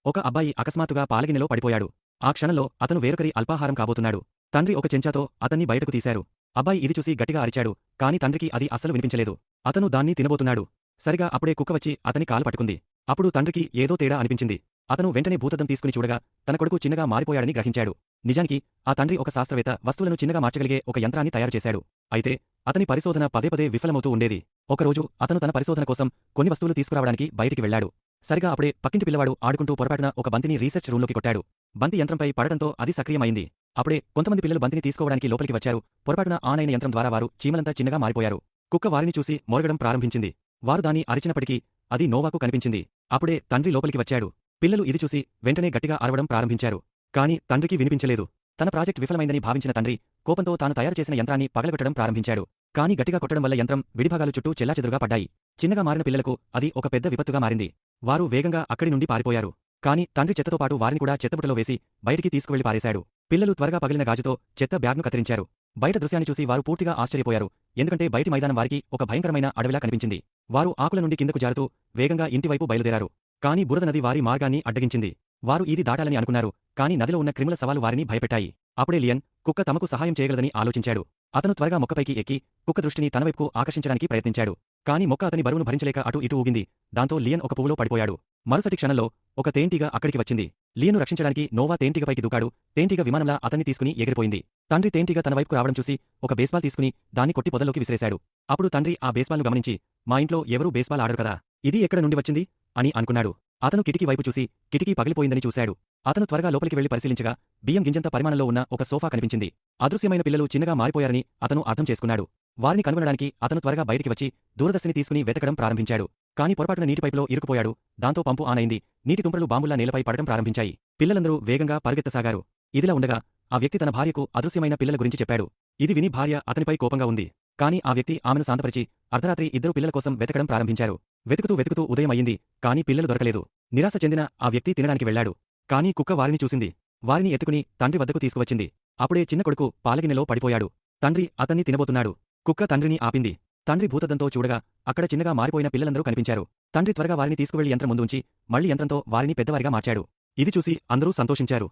ఒక అబ్బాయి అకస్మాత్తుగా పాలగిన్నెలో పడిపోయాడు. ఆ క్షణంలో అతను వేరొకరి అల్పాహారం కాబోతున్నాడు. తండ్రి ఒక చెంచాతో అతన్ని బయటకు తీశారు. అబ్బాయి ఇది చూసి గట్టిగా అరిచాడు, కాని తండ్రికి అది అస్సలు వినిపించలేదు. అతను దాన్ని తినబోతున్నాడు. సరిగా అప్పుడే కుక్క వచ్చి అతని కాలు పట్టుకుంది. అప్పుడు తండ్రికి ఏదో తేడా అనిపించింది. అతను వెంటనే భూతద్దం తీసుకుని చూడగా తన కొడుకు చిన్నగా మారిపోయాడని గ్రహించాడు. నిజానికి ఆ తండ్రి ఒక శాస్త్రవేత్త వస్తువులను చిన్నగా మార్చగలిగే ఒక యంత్రాన్ని తయారు చేశాడు. అయితే అతని పరిశోధన పదే పదే విఫలమవుతూ ఉండేది. ఒకరోజు అతను తన పరిశోధన కోసం కొన్ని వస్తువులు తీసుకురావడానికి బయటికి వెళ్లాడు. సరిగా అప్పుడే పక్కింటి పిల్లవాడు ఆడుకుంటూ పొరపాటున ఒక బంతిని రీసెర్చ్ రూంలోకి కొట్టాడు. బంతి యంత్రంపై పడడంతో అది సక్రియం అప్పుడే కొంతమంది పిల్లలు బంతిని తీసుకోవడానికి లోపలికి వచ్చారు. పొరపాటున ఆన్ అయిన యంత్రం ద్వారా వారు చీమలంతా చిన్నగా మారిపోయారు. కుక్క వారిని చూసి మొరగడం ప్రారంభించింది. వారు దాన్ని అరిచినప్పటికీ అది నోవాకు కనిపించింది. అప్పుడే తండ్రి లోపలికి వచ్చాడు. పిల్లలు ఇది చూసి వెంటనే గట్టిగా అరవడం ప్రారంభించారు. కాని తండ్రికి వినిపించలేదు. తన ప్రాజెక్ట్ విఫలమైందని భావించిన తండ్రి కోపంతో తాను తయారు చేసిన యంత్రాన్ని పగలగొట్టడం ప్రారంభించాడు. కాని గట్టిగా కొట్టడం వల్ల యంత్రం విడిభాగాలు చుట్టూ చెల్లాచెదురుగా పడ్డాయి. చిన్నగా మారిన పిల్లలకు అది ఒక పెద్ద విపత్తుగా మారింది. వారు వేగంగా అక్కడి నుండి పారిపోయారు. కాని తండ్రి చెత్తతో పాటు వారిని కూడా చెత్తబుట్టలో వేసి బయటికి తీసుకువెళ్లి పారేశాడు. పిల్లలు త్వరగా పగిలిన గాజుతో చెత్త బ్యాగ్ను కత్తిరించారు. బయట దృశ్యాన్ని చూసి వారు పూర్తిగా ఆశ్చర్యపోయారు. ఎందుకంటే బయటి మైదానం వారికి ఒక భయంకరమైన అడవిలా కనిపించింది. వారు ఆకుల నుండి కిందకు జారుతూ వేగంగా ఇంటివైపు బయలుదేరారు. కాని బురద నది వారి మార్గాన్ని అడ్డగించింది. వారు ఇది దాటాలని అనుకున్నారు. కాని నదిలో ఉన్న క్రిముల సవాలు వారిని భయపెట్టాయి. అప్పుడే లియన్ కుక్క తమకు సహాయం చేయగలదని ఆలోచించాడు. అతను త్వరగా మొక్కపైకి ఎక్కి కుక్క దృష్టిని తన వైపుకు ఆకర్షించడానికి ప్రయత్నించాడు. కాని మొక్క అతని బరువును భరించలేక అటు ఇటు ఊగింది. దాంతో లియన్ ఒక పువ్వులో పడిపోయాడు. మరుసటి క్షణంలో ఒక తేనెటీగ అక్కడికి వచ్చింది. లియన్ను రక్షించడానికి నోవా తేనెటీగపైకి దూకాడు. తేనెటీగ విమానంలా అతన్ని తీసుకుని ఎగిరిపోయింది. తండ్రి తేనెటీగ తన వైపుకు రావడం చూసి ఒక బేస్బాల్ తీసుకుని దాన్ని కొట్టి పొదల్లోకి విసిరేశాడు. అప్పుడు తండ్రి ఆ బేస్బాల్ను గమనించి, మా ఇంట్లో ఎవరూ బేస్బాల్ ఆడరు కదా, ఇది ఎక్కడ నుండి వచ్చింది అని అనుకున్నాడు. అతను కిటికీ వైపు చూసి కిటికీ పగిలిపోయిందని చూశాడు. అతను త్వరగా లోపలికి వెళ్లి పరిశీలించగా బియ్యం గింజంత పరిమాణంలో ఉన్న ఒక సోఫా కనిపించింది. అదృశ్యమైన పిల్లలు చిన్నగా మారిపోయారని అతను అర్థం చేసుకున్నాడు. వారిని కనుగొనడానికి అతను త్వరగా బయటికి వచ్చి దూరదర్శిని తీసుకుని వెతకడం ప్రారంభించాడు. కాని పొరపాటున నీటి పైపులో ఇరుక్కుపోయాడు. దాంతో పంపు ఆన్ అయింది. నీటి తుంపర్లు బాంబుల్లా నేలపై పడటం ప్రారంభించాయి. పిల్లలందరూ వేగంగా పరుగెత్తసాగారు. ఇదిలా ఉండగా ఆ వ్యక్తి తన భార్యకు అదృశ్యమైన పిల్లల గురించి చెప్పాడు. ఇది విని భార్య అతనిపై కోపంగా ఉంది. కాని ఆ వ్యక్తి ఆమెను శాంతపరిచి అర్ధరాత్రి ఇద్దరు పిల్లల కోసం వెతకడం ప్రారంభించారు. వెతుకుతూ ఉదయం అయ్యింది. కాని పిల్లలు దొరకలేదు. నిరాశ చెందిన ఆ వ్యక్తి తినడానికి వెళ్లాడు. కాని కుక్క వారిని చూసింది. వారిని ఎత్తుకుని తండ్రి వద్దకు తీసుకువచ్చింది. అప్పుడే చిన్న కొడుకు పాలగిన్నెలో పడిపోయాడు. తండ్రి అతన్ని తినబోతున్నాడు. కుక్క తండ్రిని ఆపింది. తండ్రి భూతద్దంతో చూడగా అక్కడ చిన్నగా మారిపోయిన పిల్లలందరూ కనిపించారు. తండ్రి త్వరగా వారిని తీసుకువెళ్లి యంత్రం ముందు ఉంచి మళ్లీ యంత్రంతో వారిని పెద్దవారిగా మార్చాడు. ఇది చూసి అందరూ సంతోషించారు.